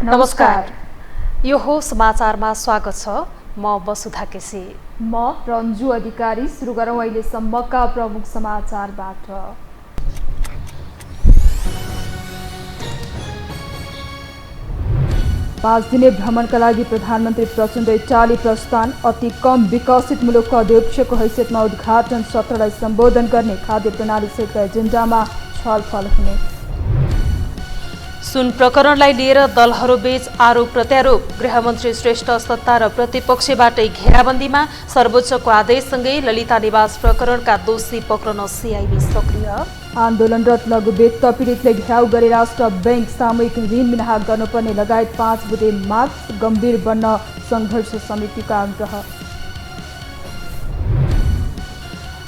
नमस्कार। यो हो समाचारमा स्वागत छ। म वसुधा केसी। म रन्जु अधिकारी। सुरु गरौँ अहिलेसम्मका प्रमुख समाचारबाट। पाँच दिने भ्रमणका लागि प्रधानमन्त्री प्रचण्ड इटाली प्रस्थान। अति कम विकसित मुलुकको अध्यक्षको हैसियतमा उद्घाटन सत्रलाई सम्बोधन गर्ने खाद्य प्रणाली सहितका एजेन्डामा छलफल हुने। सुन प्रकरणलाई लिएर दलहरूबीच आरोप प्रत्यारोप। गृहमन्त्री श्रेष्ठ सत्ता र प्रतिपक्षबाटै घेराबन्दीमा। सर्वोच्चको आदेशसँगै ललिता निवास प्रकरणका दोषी पक्रन सिआइबी सक्रिय। आन्दोलनरत लघुवित्त पीडितले घेराउ गरे राष्ट्र बैंक। सामूहिक ऋण मिनाहा गर्नुपर्ने लगायत 5 बुँदे माग। गम्भीर बन्न सङ्घर्ष समितिका आग्रह।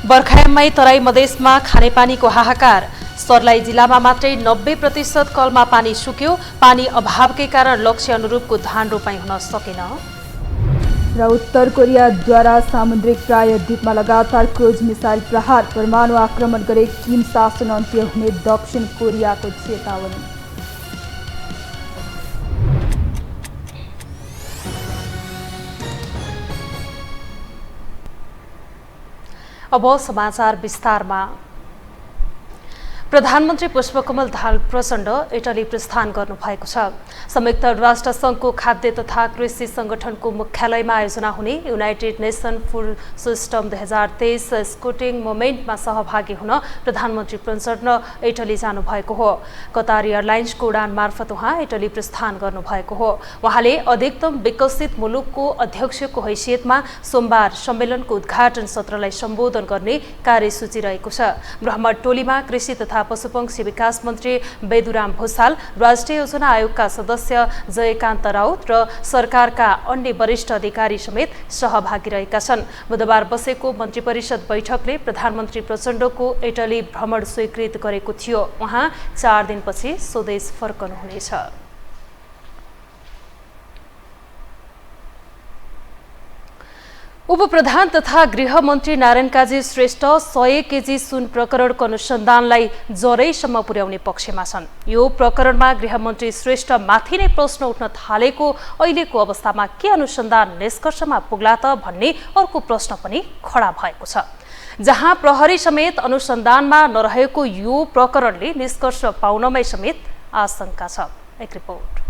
बर्खायाममै तराई मधेसमा खानेपानीको हाहाकार। सर्लाही जिल्लामा मात्रै 90% कलमा पानी सुक्यो। पानी अभावकै कारण लक्ष्य अनुरूपको धान रोपाई हुन सकेन। र उत्तर कोरियाद्वारा सामुद्रिक प्रायद्वीपमा लगातार क्रुज मिसाइल प्रहार। परमाणु आक्रमण गरे किम शासन अन्त्य हुने दक्षिण कोरियाको चेतावनी। अब समाचार विस्तारमा। प्रधानमन्त्री पुष्पकमल दाहाल प्रचण्ड इटली प्रस्थान गर्नुभएको छ। संयुक्त राष्ट्र सङ्घको खाद्य तथा कृषि सङ्गठनको मुख्यालयमा आयोजना हुने युनाइटेड नेसन फुड सिस्टम 2023 स्कुटिङ मोमेन्टमा सहभागी हुन प्रधानमन्त्री प्रचण्ड इटली जानुभएको हो। कतार एयरलाइन्सको उडान मार्फत उहाँ इटली प्रस्थान गर्नुभएको हो। उहाँले अधिकतम विकसित मुलुकको अध्यक्षको हैसियतमा सोमबार सम्मेलनको उद्घाटन सत्रलाई सम्बोधन गर्ने कार्यसूची रहेको छ। भ्रमण टोलीमा कृषि तथा पशुपक्षी विकास मन्त्री बेदुराम भुसाल, राष्ट्रिय योजना आयोगका सदस्य जयकान्त राउत र सरकारका अन्य वरिष्ठ अधिकारी समेत सहभागी रहेका छन्। बुधबार बसेको मन्त्री परिषद बैठकले प्रधानमन्त्री प्रचण्डको इटली भ्रमण स्वीकृत गरेको थियो। उहाँ 4 दिनपछि स्वदेश फर्कनुहुनेछ। उपप्रधान तथा गृहमन्त्री नारायण काजी श्रेष्ठ 100 केजी सुन प्रकरणको अनुसन्धानलाई जरैसम्म पुर्याउने पक्षमा छन्। यो प्रकरणमा गृहमन्त्री श्रेष्ठ माथि नै प्रश्न उठ्न थालेको अहिलेको अवस्थामा के अनुसन्धान निष्कर्षमा पुग्ला त भन्ने अर्को प्रश्न पनि खडा भएको छ। जहाँ प्रहरी समेत अनुसन्धानमा नरहेको यो प्रकरणले निष्कर्ष पाउनमै समेत आशंका छ। एक रिपोर्ट।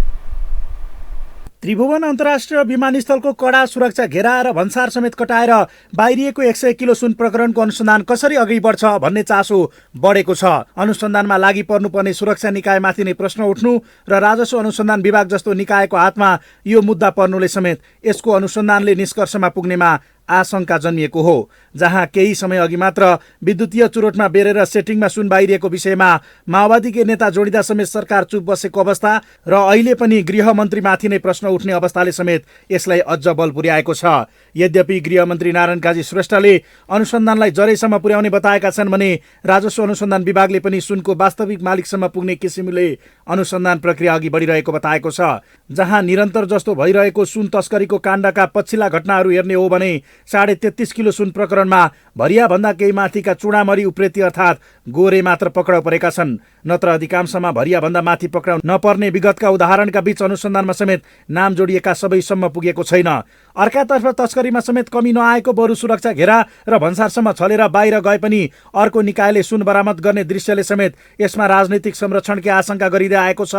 त्रिभुवन अन्तर्राष्ट्रिय विमानस्थलको कडा सुरक्षा घेरा र भन्सार समेत कटाएर बाहिरिएको 100 किलो सुन प्रकरणको अनुसन्धान कसरी अघि बढ्छ भन्ने चासो बढेको छ। अनुसन्धानमा लागि पर्नुपर्ने सुरक्षा निकायमाथि नै प्रश्न उठ्नु र राजस्व अनुसन्धान विभाग जस्तो निकायको हातमा यो मुद्दा पर्नुले समेत यसको अनुसन्धानले निष्कर्षमा पुग्नेमा आशंका जन्मिएको हो। जहाँ केही समय अघि मात्र विद्युतीय चुरोटमा बेरेर सेटिङमा सुन बाहिरिएको विषयमा माओवादीकै नेता जोडिदा समेत सरकार चुप बसेको अवस्था र अहिले पनि गृहमन्त्रीमाथि नै प्रश्न उठ्ने अवस्थाले समेत यसलाई अझ बल पुर्याएको छ। यद्यपि गृहमन्त्री नारायण काजी श्रेष्ठले अनुसन्धानलाई जरैसम्म पुर्याउने बताएका छन् भने राजस्व अनुसन्धान विभागले पनि सुनको वास्तविक मालिकसम्म पुग्ने किसिमले अनुसन्धान प्रक्रिया अघि बढिरहेको बताएको छ। जहाँ निरन्तर जस्तो भइरहेको सुन तस्करीको काण्डका पछिल्ला घटनाहरू हेर्ने हो भने 33.5 किलो सुन प्रकरणमा भरिया भन्दा केही माथिका चुडामरी उप्रेती अर्थात् गोरे मात्र पक्राउ परेका छन्। नत्र अधिकांशमा भरिया भन्दा माथि पक्राउ नपर्ने विगतका उदाहरणका बीच अनुसन्धानमा समेत नाम जोडिएका सबैसम्म पुगेको छैन। अर्कातर्फ तस्करीमा समेत कमी नआएको बरु सुरक्षा घेरा र भन्सारसम्म छलेर बाहिर गए पनि अर्को निकायले सुन बरामद गर्ने दृश्यले समेत यसमा राजनीतिक संरक्षणकै आशंका गरिँदै आएको छ।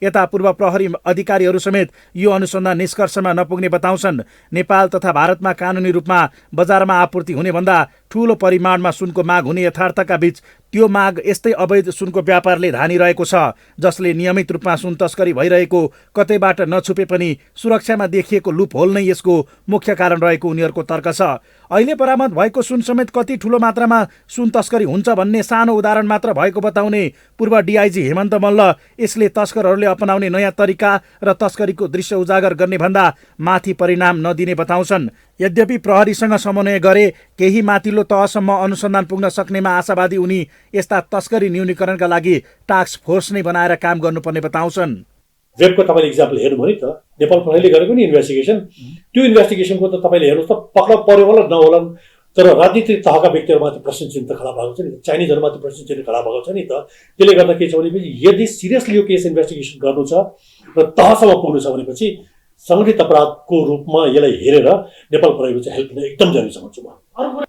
यता पूर्व प्रहरी अधिकारीहरू समेत यो अनुसन्धान निष्कर्षमा नपुग्ने बताउँछन्। नेपाल तथा भारतमा कानुनी रूपमा बजारमा आपूर्ति हुने भन्दा ठूलो परिमाणमा सुनको माग हुने यथार्थका बीच त्यो माग यस्तै अवैध सुनको व्यापारले धानिरहेको छ, जसले नियमित रूपमा सुन तस्करी भइरहेको कतैबाट नछुपे पनि सुरक्षामा देखिएको लुप होल नै यसको मुख्य कारण रहेको उनीहरूको तर्क छ। अहिले बरामद भएको सुन समेत कति ठूलो मात्रामा सुन तस्करी हुन्छ भन्ने सानो उदाहरण मात्र भएको बताउने पूर्व डिआइजी हेमन्त मल्ल यसले तस्करहरूले अपनाउने नयाँ तरिका र तस्करीको दृश्य उजागर गर्ने भन्दा माथि परिणाम नदिने बताउँछन्। यद्यपि प्रहरीसँग समन्वय गरे केही माथिल्लो तहसम्म अनुसन्धान पुग्न सक्नेमा आशावादी उनी यस्ता तस्करी न्यूनीकरणका लागि टास्क फोर्स नै बनाएर काम गर्नुपर्ने बताउँछन्। वेबको तपाईँले इक्जाम्पल हेर्नुभयो नि त, नेपाल प्रहरीले गरेको नि इन्भेस्टिगेसन, त्यो इन्भेस्टिगेसनको त तपाईँले हेर्नुहोस् त, पक्राउ पर्यो होला नहोला तर राजनीतिक तहका व्यक्तिहरूमाथि प्रश्न चिन्ह त खडा भएको छ नि, चाइनिजहरूमाथि प्रश्न चिन्ह खडा भएको छ नि त। त्यसले गर्दा के छ भनेपछि यदि सिरियसली यो केस इन्भेस्टिगेसन गर्नु छ र तहसम्म पुग्नु छ भनेपछि सङ्गठित अपराधको रूपमा यसलाई हेरेर नेपाल प्रहरीको चाहिँ हेल्प लिन एकदम जरुरी समझ्छु म।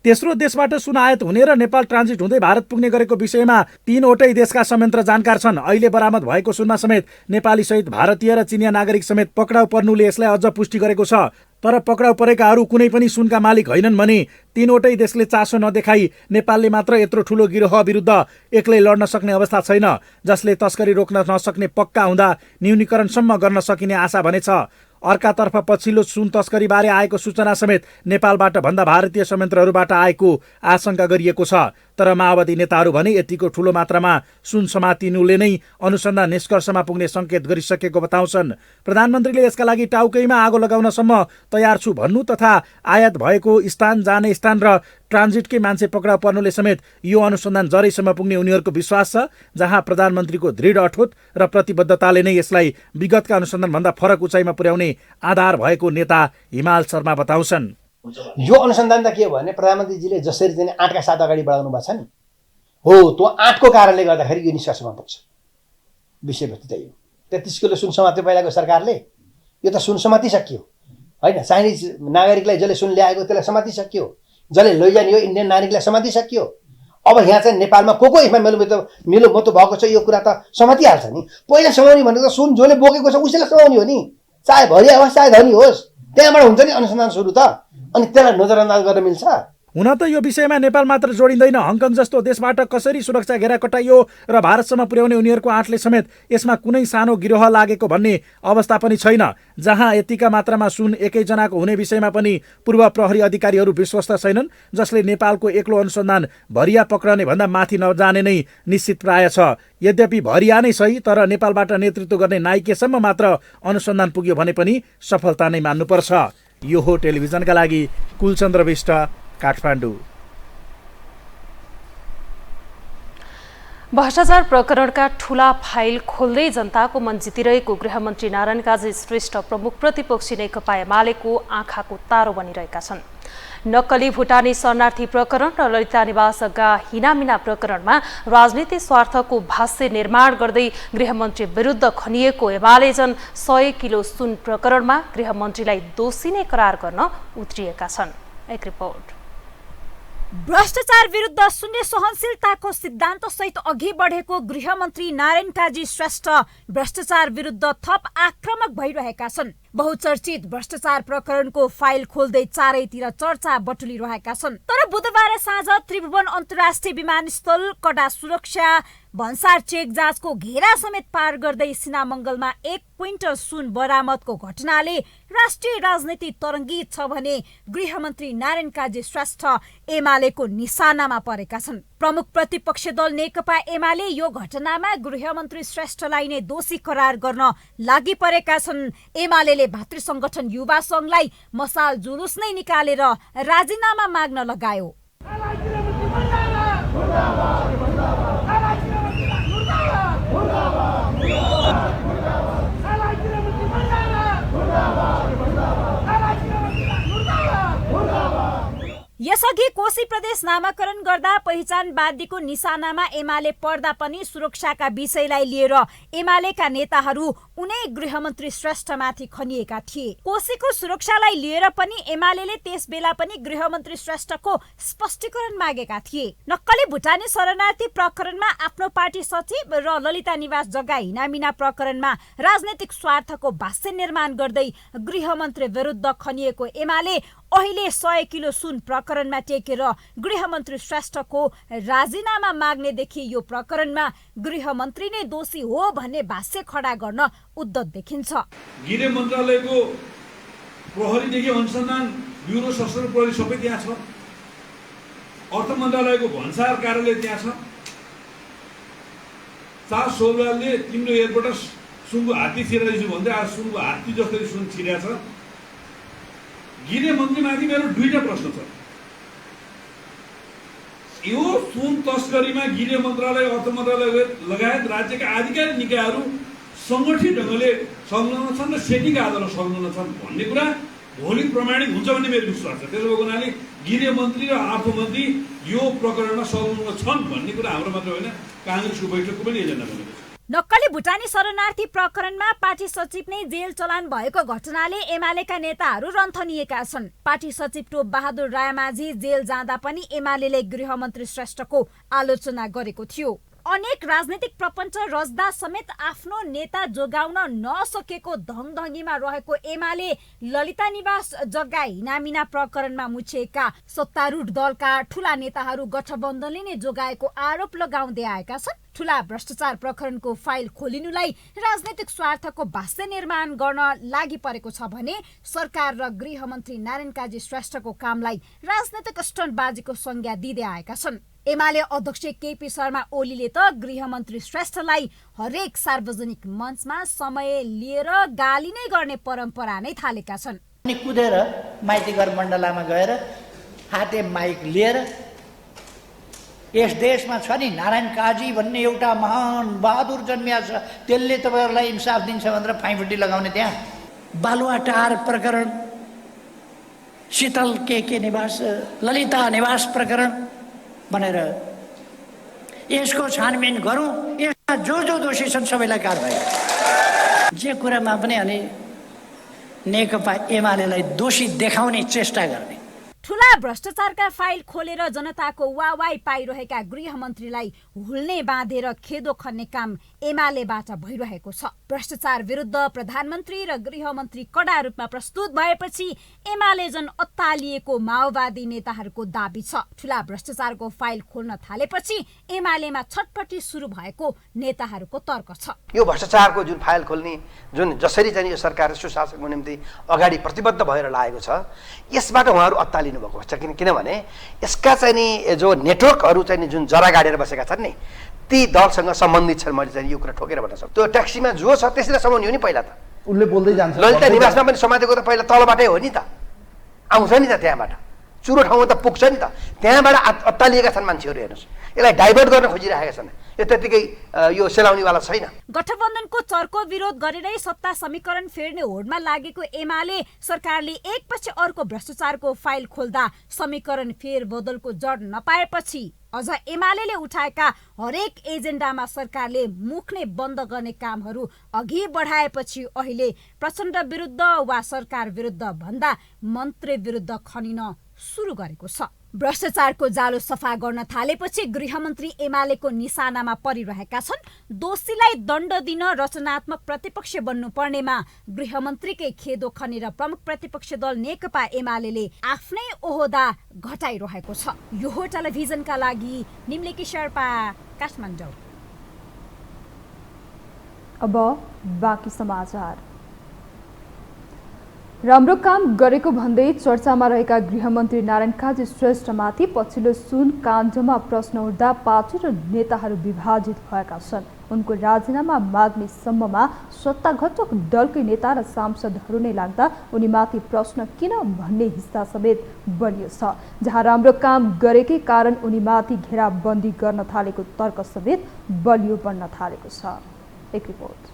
तेस्रो देशबाट सुन आयात हुने र नेपाल ट्रान्जिट हुँदै भारत पुग्ने गरेको विषयमा 3वटै देशका संयन्त्र जानकार छन्। अहिले बरामद भएको सुनमा समेत नेपाली सहित भारतीय र चिनिया नागरिक समेत पक्राउ पर्नुले यसलाई अझ पुष्टि गरेको छ। तर पक्राउ परेकाहरू कुनै पनि सुनका मालिक होइनन् भने 3वटै देशले चासो नदेखाई नेपालले मात्र यत्रो ठुलो गिरोह विरुद्ध एक्लै लड्न सक्ने अवस्था छैन, जसले तस्करी रोक्न नसक्ने पक्का हुँदा न्यूनीकरणसम्म गर्न सकिने आशा भने छ। अर्कातर्फ पछिल्लो सुन तस्करीबारे आएको सूचना समेत नेपालबाट भन्दा भारतीय संयन्त्रहरूबाट आएको आशंका गरिएको छ। तर माओवादी नेताहरू भने यतिको ठुलो मात्रामा सुन समातिनुले नै अनुसन्धान निष्कर्षमा पुग्ने सङ्केत गरिसकेको बताउँछन्। प्रधानमन्त्रीले यसका लागि टाउकैमा आगो लगाउनसम्म तयार छु भन्नु तथा आयात भएको स्थान, जाने स्थान र ट्रान्जिटकै मान्छे पक्राउ पर्नुले समेत यो अनुसन्धान जरैसम्म पुग्ने उनीहरूको विश्वास छ, जहाँ प्रधानमन्त्रीको दृढ अठोट र प्रतिबद्धताले नै यसलाई विगतका अनुसन्धानभन्दा फरक उचाइमा पुर्याउने आधार भएको नेता हिमाल शर्मा बताउँछन्। यो अनुसन्धान त के हो भने प्रधानमन्त्रीजीले जसरी चाहिँ 8 का 7 अगाडि बढाउनु भएको छ नि, हो त्यो 8 को कारणले गर्दाखेरि यो निष्कर्षमा पुग्छ। विषयवस्तु चाहिँ 33 किलो सुन समात्यो पहिलाको सरकारले, यो त सुन समातिसक्यो होइन। चाइनिज नागरिकलाई जसले सुन ल्याएको त्यसलाई समातिसक्यो, जसले लैजाने हो इन्डियन नागरिकलाई समातिसक्यो। अब यहाँ चाहिँ नेपालमा को यसमा मिलोमतो भएको छ, यो कुरा त समातिहाल्छ नि। पहिला समाउने भनेको त सुन जसले बोकेको छ उसैलाई समाउने हो नि, चाहे भरिया होस् चाहे धनी होस्, त्यहाँबाट हुन्छ नि अनुसन्धान सुरु त। अनि त्यसलाई नजरअन्दाज गर्न मिल्छ? हुन त यो विषयमा नेपाल मात्र जोडिँदैन, हङकङ जस्तो देशबाट कसरी सुरक्षा घेरा कटाइयो र भारतसम्म पुर्याउने उनीहरूको आँटले समेत यसमा कुनै सानो गिरोह लागेको भन्ने अवस्था पनि छैन। जहाँ यतिका मात्रामा सुन एकैजनाको हुने विषयमा पनि पूर्व प्रहरी अधिकारीहरू विश्वस्त छैनन्, जसले नेपालको एक्लो अनुसन्धान भरिया पक्रने भन्दा माथि नजाने नै निश्चित प्राय छ। यद्यपि भरिया नै सही, तर नेपालबाट नेतृत्व गर्ने नाइकेसम्म मात्र अनुसन्धान पुग्यो भने पनि सफलता नै मान्नुपर्छ। यो हो टेलिभिजनका लागि कुलचन्द्र विष्ट, काठमाडौँ। भ्रष्टाचार प्रकरणका ठूला फाइल खोल्दै जनताको मन जितिरहेको गृहमन्त्री नारायण काजी श्रेष्ठ प्रमुख प्रतिपक्षी नेकपा एमालेको आँखाको तारो बनिरहेका छन्। नक्कली भुटानी शरणार्थी प्रकरण र ललिता निवासका हिनामिना प्रकरणमा राजनीतिक स्वार्थको भाष्य निर्माण गर्दै गृहमन्त्री विरुद्ध खनिएको एमाले जन 100 किलो सुन प्रकरणमा गृहमन्त्रीलाई दोषी नै करार गर्न उत्रिएका छन्। एक रिपोर्ट। भ्रष्टाचार विरुद्ध शून्य सहनशीलताको सिद्धान्त सहित अघि बढेको गृहमन्त्री नारायण काजी श्रेष्ठ भ्रष्टाचार विरुद्ध थप आक्रामक भइरहेका छन्। बहुचर्चित भ्रष्टाचार प्रकरणको फाइल खोल्दै चारैतिर चर्चा बटुलिरहेका छन्। तर बुधबार साँझ त्रिभुवन अन्तर्राष्ट्रिय विमानस्थल कडा सुरक्षा भन्सार चेक जाँचको घेरा समेत पार गर्दै सिनामङ्गलमा 1 क्विन्टल सुन बरामदको घटनाले राष्ट्रिय राजनीति तरङ्गित छ भने गृहमन्त्री नारायण काजी श्रेष्ठ एमालेको निशानामा परेका छन्। प्रमुख प्रतिपक्ष दल नेकपा एमाले यो घटनामा गृहमन्त्री श्रेष्ठलाई नै दोषी करार गर्न लागि परेका छन्। एमालेले भातृ संगठन युवा संघलाई मसाल जुलुस नै निकालेर राजीनामा माग्न लगायो। यसअघि कोशी प्रदेश नामाकरण गर्दा पहिचानवादीको निशानामा एमाले पर्दा पनि सुरक्षाका विषयलाई लिएर एमालेका नेताहरू उनै गृहमन्त्री श्रेष्ठमाथि खनिएका थिए। कोशीको सुरक्षालाई लिएर पनि एमालेले त्यस बेला पनि गृहमन्त्री श्रेष्ठको स्पष्टीकरण मागेका थिए। नक्कली भुटानी शरणार्थी प्रकरणमा आफ्नो पार्टी सचिव र ललिता निवास जग्गा हिनामिना प्रकरणमा राजनैतिक स्वार्थको भाष्य निर्माण गर्दै गृहमन्त्री विरुद्ध खनिएको एमाले अहिले 100 किलो सुन प्रकरणमा टेकेर गृहमन्त्री श्रेष्ठको राजीनामा माग्नेदेखि यो प्रकरणमा गृहमन्त्री नै दोषी हो भन्ने भाष्य खडा गर्न उद्यत देखिन्छ। गृह मन्त्रालयको प्रहरीदेखि अनुसन्धान ब्युरो सशस्त्र प्रहरी सबै त्यहाँ छ, अर्थ मन्त्रालयको भन्सार कार्यालय त्यहाँ छ। चार सोलले तिम्रो एयरपोर्ट सुनको हात्ती छिराइछु भन्दै आज सुनको हात्ती जस्तै सुन छिरेको छ। गृह मन्त्रीमाथि मेरो 2टा प्रश्न छ। यो सुन तस्करीमा गृह मन्त्रालय, अर्थ मन्त्रालय लगायत राज्यका आधिकारिक निकायहरू सङ्गठित ढङ्गले संलग्न छन् र सेटिङका आधारमा संलग्न छन् भन्ने कुरा भोलि प्रमाणित हुन्छ भन्ने मेरो विश्वास छ। त्यसो भएको हुनाले गृहमन्त्री र अर्थमन्त्री यो प्रकरणमा संलग्न छन् भन्ने कुरा हाम्रो मात्र होइन, काङ्ग्रेसको बैठकको पनि एजेन्डा बनेको छ। नक्कली भुटानी शरणार्थी प्रकरणमा पार्टी सचिव नै जेल चलान भएको घटनाले एमालेका नेताहरू रन्थनिएका छन्। पार्टी सचिव टोप बहादुर रायमाझी जेल जाँदा पनि एमालेले गृहमन्त्री श्रेष्ठको आलोचना गरेको थियो। अनेक राजनीतिक प्रपञ्च रच्दा समेत आफ्नो नेता जोगाउन नसकेको धङधङीमा रहेको एमाले ललिता निवास जग्गा हिनामिना प्रकरणमा मुछिएका सत्तारूढ दलका ठूला नेताहरू गठबन्धनले नै जोगाएको आरोप लगाउँदै आएका छन्। ठूला भ्रष्टाचार प्रकरणको फाइल खोलिनुलाई राजनैतिक स्वार्थको भाष्य निर्माण गर्न लागि परेको छ भने सरकार र गृहमन्त्री नारायण काजी श्रेष्ठको कामलाई राजनैतिक स्टन्टबाजीको संज्ञा दिँदै आएका छन्। एमाले अध्यक्ष केपी शर्मा ओलीले त गृहमन्त्री श्रेष्ठलाई हरेक सार्वजनिक मञ्चमा समय लिएर गाली नै गर्ने परम्परा नै थालेका छन्। अनि कुदेर माइतीघर मण्डलामा गएर हाते माइक लिएर यस देशमा छ नि नारायण काजी भन्ने एउटा महान बहादुर जन्मिया छ, त्यसले तपाईँहरूलाई इन्साफ दिन्छ भनेर फाइँफुटी लगाउने। त्यहाँ बालुवाटार प्रकरण, शीतल के निवास, ललिता निवास प्रकरण भनेर यसको छानबिन गरौँ, यसमा जो दोषी छन् सबैलाई कारबाही। जे कुरामा पनि अनि नेकपा एमालेलाई दोषी देखाउने चेष्टा गर्ने। ठूला भ्रष्टाचारका फाइल खोलेर जनताको वाहवाही पाइरहेका गृहमन्त्रीलाई हुल्ने बाँधेर खेदो खन्ने काम एमालेबाट भइरहेको छ। भ्रष्टाचार विरुद्ध प्रधानमन्त्री र गृहमन्त्री कडा रूपमा प्रस्तुत भएपछि एमाले जन अत्तालिएको माओवादी नेताहरूको दाबी छ। ठूला भ्रष्टाचारको फाइल खोल्न थालेपछि एमालेमा छटपटी सुरु भएको नेताहरूको तर्क छ। यो भ्रष्टाचारको जुन फाइल खोल्ने जुन जसरी चाहिँ यो सरकार सुशासनको निम्ति अगाडि प्रतिबद्ध भएर लागेको छ, यसबाट उहाँहरू अत्तालिनु भएको छ। किनभने यसका चाहिँ नि जो नेटवर्कहरू चाहिँ नि जुन जरा गाडेर बसेका छन् नि, ती दलसँग सम्बन्धित छन्। मैले चाहिँ यो कुरा ठोकेर भन्न सक्छु। त्यो ट्याक्सीमा जो छ त्यसलाई समाउनु हो नि। पहिला त उनले बोल्दै जान्छ, ललिता निवासमा पनि समातेको त पहिला तलबाटै हो नि त, आउँछ नि त, त्यहाँबाट चुरो ठाउँमा त पुग्छ नि त, त्यहाँबाट अत्तालिएका छन् मान्छेहरू। हेर्नुहोस्, यसलाई डाइभर्ट गर्न खोजिरहेका छन्। यो त्यतिकै यो सेलाउनेवाला छैन। गठबन्धनको चर्को विरोध गरेरै सत्ता समीकरण फेर्ने होडमा लागेको एमाले सरकारले एकपछि अर्को भ्रष्टाचारको फाइल खोल्दा समीकरण फेरबदलको जड नपाएपछि अझ एमालेले उठाएका हरेक एजेन्डामा सरकारले मुख नै बन्द गर्ने कामहरू अघि बढाएपछि अहिले प्रचण्ड विरुद्ध वा सरकार विरुद्ध भन्दा मन्त्री विरुद्ध खनिन सुरु गरेको छ। भ्रष्टाचारको जालो सफा गर्न थालेपछि गृहमन्त्री एमालेको निशानामा परिरहेका छन्। दोषीलाई दण्ड दिन रचनात्मक प्रतिपक्ष बन्नुपर्नेमा गृहमन्त्रीकै खेदो खनेर प्रमुख प्रतिपक्ष दल नेकपा एमालेले आफ्नै ओहदा घटाइरहेको छ। यो हो टेलिभिजनका लागि निम्लेकी शेर्पा, काठमाडौँ। अब बाँकी समाचार। राम्रो काम गरेको भन्दै चर्चामा रहेका गृहमन्त्री नारायण काजी श्रेष्ठमाथि पछिल्लो सुन काण्डमा प्रश्न उठ्दा पार्टी र नेताहरू विभाजित भएका छन्। उनको राजीनामा माग्ने सम्ममा सत्ताघटक दलकै नेता र सांसदहरू नै लाग्दा उनीमाथि प्रश्न किन भन्ने हिस्सा समेत बलियो छ। जहाँ राम्रो काम गरेकै कारण उनीमाथि घेराबन्दी गर्न थालेको तर्क समेत बलियो बन्न थालेको छ। एक रिपोर्ट।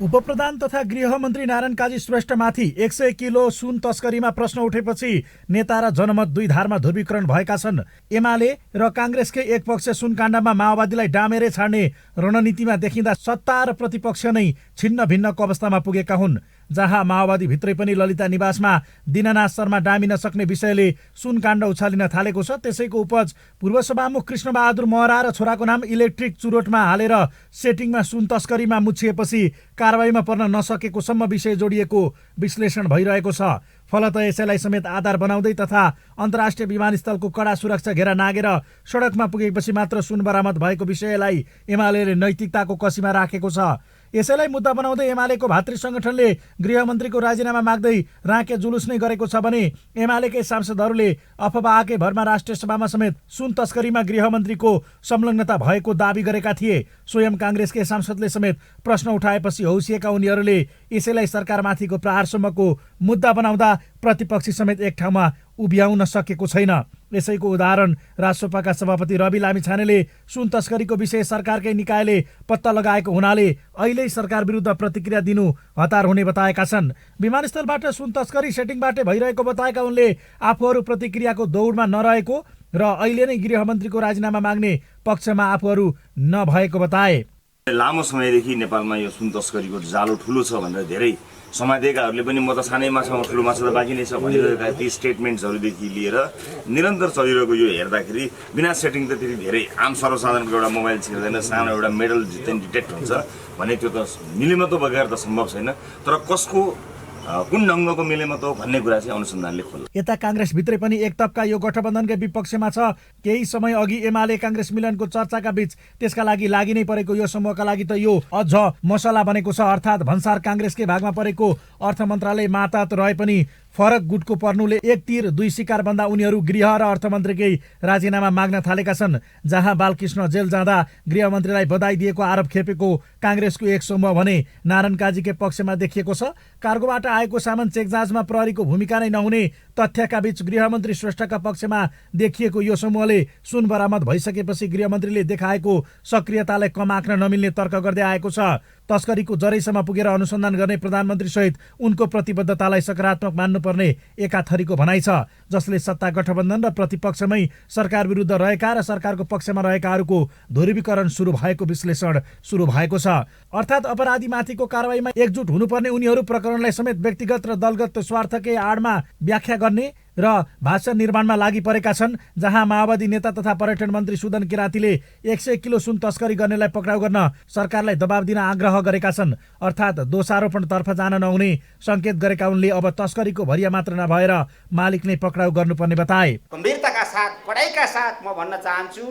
उपप्रधान तथा गृहमन्त्री नारायण काजी श्रेष्ठमाथि 100 किलो सुन तस्करीमा प्रश्न उठेपछि नेता र जनमत दुई धारमा ध्रुवीकरण भएका छन्। एमाले र काङ्ग्रेसकै एकपक्ष सुनकाण्डमा माओवादीलाई डामेरे छाड्ने रणनीतिमा देखिँदा सत्ता र प्रतिपक्ष नै छिन्न भिन्नको अवस्थामा पुगेका हुन्। जहाँ माओवादी भित्रै पनि ललिता निवासमा दीननाथ शर्मा डामिन सक्ने विषयले सुनकाण्ड उछालिन थालेको छ। त्यसैको उपज पूर्व सभामुख कृष्णबहादुर महरा र छोराको नाम इलेक्ट्रिक चुरोटमा हालेर सेटिङमा सुन तस्करीमा मुछिएपछि कारबाहीमा पर्न नसकेको सम्म विषय जोडिएको विश्लेषण भइरहेको छ। फलत यसैलाई समेत आधार बनाउँदै तथा अन्तर्राष्ट्रिय विमानस्थलको कडा सुरक्षा घेरा नागेर सडकमा पुगेपछि मात्र सुन बरामद भएको विषयलाई एमालेले नैतिकताको कसीमा राखेको छ। यसैलाई मुद्दा बनाउँदै एमालेको भातृ संगठनले गृहमन्त्रीको राजीनामा माग्दै राके जुलुस नै गरेको छ भने एमालेकै सांसदहरूले अफवाहकै भरमा राष्ट्रिय सभामा समेत सुन तस्करीमा गृहमन्त्रीको संलग्नता भएको दावी गरेका थिए। स्वयं काङ्ग्रेसकै सांसदले समेत प्रश्न उठाएपछि हौसिएका उनीहरूले यसैलाई सरकारमाथिको प्रहारसम्मको मुद्दा बनाउँदा प्रतिपक्षी समेत एक ठाउँमा उभ्याउन सकेको छैन। यसैको उदाहरण राजसभाका सभापति रवि लामिछानेले सुन तस्करीको विषय सरकारकै निकायले पत्ता लगाएको हुनाले अहिले सरकार विरुद्ध प्रतिक्रिया दिनु हतार हुने बताएका छन्। विमानस्थलबाट सुन तस्करी सेटिङबाटै भइरहेको बताएका उनले आफूहरू प्रतिक्रियाको दौडमा नरहेको र अहिले नै गृहमन्त्रीको राजीनामा माग्ने पक्षमा आफूहरू नभएको बताए। लामो समयदेखि नेपालमा यो सुन तस्करीको जालो ठुलो छ भनेर धेरै समातेकाहरूले पनि म त सानै माछा ठुलो माछा त बाँकी नै छ भनिरहेका ती स्टेटमेन्ट्सहरूदेखि लिएर निरन्तर चलिरहेको यो हेर्दाखेरि बिना सेटिङ त त्यति धेरै आम सर्वसाधारणको एउटा मोबाइल छिर्दैन, सानो एउटा मेडल चाहिँ डिटेक्ट हुन्छ भने त्यो त मिलेमतो बगैर त सम्भव छैन। तर कसको कुन ढङ्गको मिलेमतो भन्ने कुरा चाहिँ अनुसन्धानले खोल्छ। यता काङ्ग्रेसभित्रै पनि एक तबका यो गठबन्धनकै विपक्षमा छ। केही समय अघि एमाले काङ्ग्रेस मिलनको चर्चाका बीच त्यसका लागि लागि नै परेको यो समूहका लागि त यो अझ मसला बनेको छ। अर्थात् भन्सार काङ्ग्रेसकै भागमा परेको अर्थ मन्त्रालय मातहत रहे पनि फरक गुटको पर्नुले एक तीर दुई शिकार भन्दा उनीहरू गृह र अर्थमन्त्रीकै राजीनामा माग्न थालेका छन्। जहाँ बालकृष्ण जेल जाँदा गृहमन्त्रीलाई बधाई दिएको आरोप खेपेको काङ्ग्रेसको एक समूह भने नारायण काजीकै पक्षमा देखिएको छ। कार्गोबाट आएको सामान चेकजाँचमा प्रहरीको भूमिका नै नहुने तथ्यका बीच गृहमन्त्री श्रेष्ठका पक्षमा देखिएको यो समूहले सुन बरामद भइसकेपछि गृहमन्त्रीले देखाएको सक्रियतालाई कम आँक्न नमिल्ने तर्क गर्दै आएको छ। तस्करीको जरैसम्म पुगेर अनुसन्धान गर्ने प्रधानमन्त्री सहित उनको प्रतिबद्धतालाई सकारात्मक मान्नुपर्ने एकाथरीको भनाइ छ, जसले सत्ता गठबन्धन र प्रतिपक्षमै सरकार विरुद्ध रहेका र सरकारको पक्षमा रहेकाहरूको ध्रुवीकरण सुरु भएको विश्लेषण सुरु भएको छ। अर्थात् अपराधीमाथिको कारबाहीमा एकजुट हुनुपर्ने उनीहरू प्रकरणलाई समेत व्यक्तिगत र दलगत स्वार्थकै आडमा व्याख्या गर्ने र भाषा निर्माणमा लागि परेका छन्। जहाँ माओवादी नेता तथा पर्यटन मन्त्री सुदन किराँतीले 100 किलो सुन तस्करी गर्नेलाई पक्राउ गर्न सरकारलाई दबाब दिन आग्रह गरेका छन्। अर्थात् दोषारोपणतर्फ जान नहुने संकेत गरेका उनले अब तस्करीको भरिया मात्र नभएर मालिक नै पक्राउ गर्नुपर्ने बताए। गम्भीरताका साथ कडाइका साथ म भन्न चाहन्छु,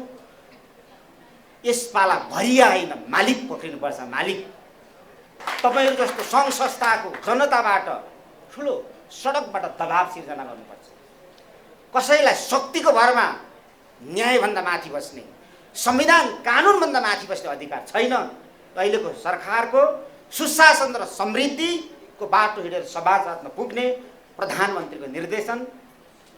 यसपाला भरिया होइन मालिक पक्रिनुपर्छ। मालिक तपाईहरु जस्तो सङ्घ संस्थाको जनताबाट ठुलो सडकबाट दबाब सिर्जना गर्नुपर्छ। कसैलाई शक्तिको भरमा न्यायभन्दा माथि बस्ने, संविधान कानुनभन्दा माथि बस्ने अधिकार छैन। अहिलेको सरकारको सुशासन र समृद्धिको बाटो हिँडेर सभासदमा पुग्ने प्रधानमन्त्रीको निर्देशन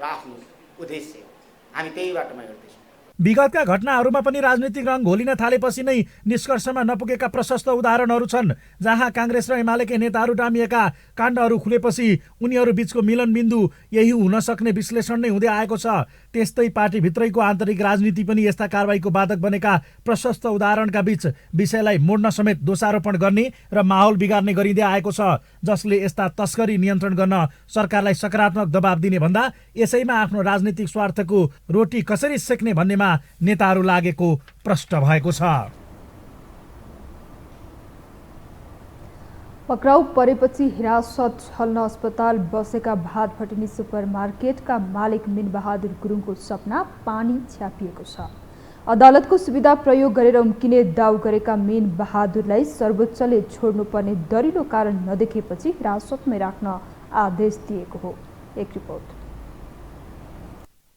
र आफ्नो उद्देश्य हो। हामी त्यही बाटोमा हिँड्दैछौँ। विगतका घटनाहरूमा पनि राजनीतिक रङ घोलिन थालेपछि नै निष्कर्षमा नपुगेका प्रशस्त उदाहरणहरू छन्। जहाँ काङ्ग्रेस र एमालेकै नेताहरू डामिएका काण्डहरू खुलेपछि उनीहरू बीचको मिलनबिन्दु यही हुन सक्ने विश्लेषण नै हुँदै आएको छ। त्यस्तै पार्टीभित्रैको आन्तरिक राजनीति पनि यस्ता कारबाहीको बाधक बनेका प्रशस्त उदाहरणका बीच विषयलाई मोड्न समेत दोषारोपण गर्ने र माहौल बिगार्ने गरिँदै आएको छ, जसले यस्ता तस्करी नियन्त्रण गर्न सरकारलाई सकारात्मक दबाब दिने भन्दा यसैमा आफ्नो राजनीतिक स्वार्थको रोटी कसरी सेक्ने भन्नेमा नेताहरू लागेको प्रश्न भएको छ। पक्राउ परेपछि हिरासत छल्न अस्पताल बसेका भाटभटेनी सुपरमार्केटका मालिक मिनबहादुर गुरुङको सपना पानी छ्यापिएको छ। अदालतको सुविधा प्रयोग गरेर उम्किने दाउ गरेका मिनबहादुरलाई सर्वोच्चले छोड्नुपर्ने दरिलो कारण नदेखेपछि हिरासतमै राख्न आदेश दिएको हो। एक रिपोर्ट।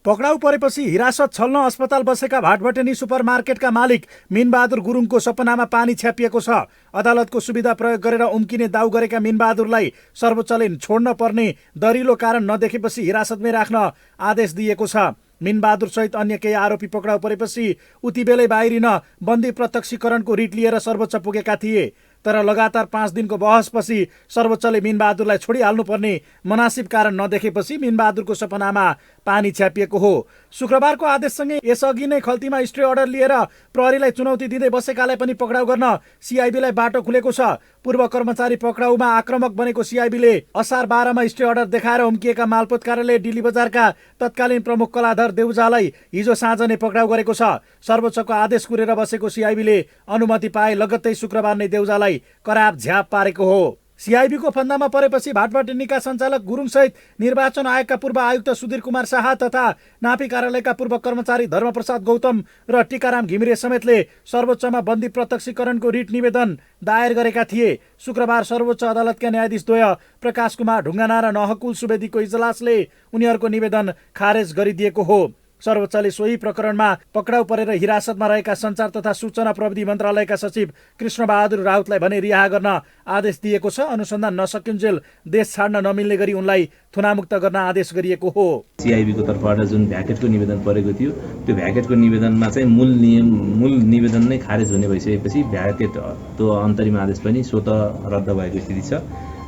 पक्राउ परेपछि हिरासत छल्न अस्पताल बसेका भाटभटेनी सुपरमार्केटका मालिक मिनबहादुर गुरुङको सपनामा पानी छ्यापिएको छ। अदालतको सुविधा प्रयोग गरेर उम्किने दाउ गरेका मिनबहादुरलाई सर्वोच्चले छोड्न पर्ने दरिलो कारण नदेखेपछि हिरासतमै राख्न आदेश दिएको छ। मिनबहादुर सहित अन्य केही आरोपी पक्राउ परेपछि उतिबेलै बाहिरिन बन्दी प्रत्यक्षीकरणको रिट लिएर सर्वोच्च पुगेका थिए। तर लगातार 5 दिनको बहसपछि सर्वोच्चले मिनबहादुरलाई छोडिहाल्नुपर्ने मनासिब कारण नदेखेपछि मिनबहादुरको सपनामा पानी छ्यापिएको हो। शुक्रबारको आदेशसँगै यसअघि नै खल्तीमा स्टे अर्डर लिएर प्रहरीलाई चुनौती दिँदै बसेकालाई पनि पक्राउ गर्न सिआइबीलाई बाटो खुलेको छ। पूर्व कर्मचारी पक्राउमा आक्रामक बनेको सिआइबीले असार 12 मा स्टे अर्डर देखाएर उम्किएका मालपोत कार्यालय दिल्ली बजारका तत्कालीन प्रमुख कलाधर देउजालाई हिजो साँझ नै पक्राउ गरेको छ। सर्वोच्चको आदेश कुरेर बसेको सिआइबीले अनुमति पाए लगत्तै शुक्रबार नै देउजालाई कराप झ्याप पारेको हो। सिआइबीको फन्दामा परेपछि भाटभटेनीका सञ्चालक गुरुङ सहित निर्वाचन आयोगका पूर्व आयुक्त सुधीर कुमार शाह तथा नापी कार्यालयका पूर्व कर्मचारी धर्मप्रसाद गौतम र टीकाराम घिमिरे समेतले सर्वोच्चमा बन्दी प्रत्यक्षीकरणको रिट निवेदन दायर गरेका थिए। शुक्रबार सर्वोच्च अदालतका न्यायाधीश द्वय प्रकाश कुमार ढुङ्गाना र नहकुल सुवेदीको इजलासले उनीहरूको निवेदन खारेज गरिदिएको हो। सर्वोच्चले सोही प्रकरणमा पक्राउ परेर हिरासतमा रहेका सञ्चार तथा सूचना प्रविधि मन्त्रालयका सचिव कृष्णबहादुर राउतलाई भने रिहा गर्न आदेश दिएको छ। अनुसन्धान नसकिन्जेल देश छाड्न नमिल्ने गरी उनलाई थुनामुक्त गर्न आदेश गरिएको हो। सिआइबीको तर्फबाट जुन भ्याकेटको निवेदन परेको थियो त्यो भ्याकेटको निवेदनमा चाहिँ मूल निवेदन नै खारेज हुने भइसकेपछि भ्याकेट त्यो अन्तरिम आदेश पनि स्वतः रद्द भएको स्थिति छ।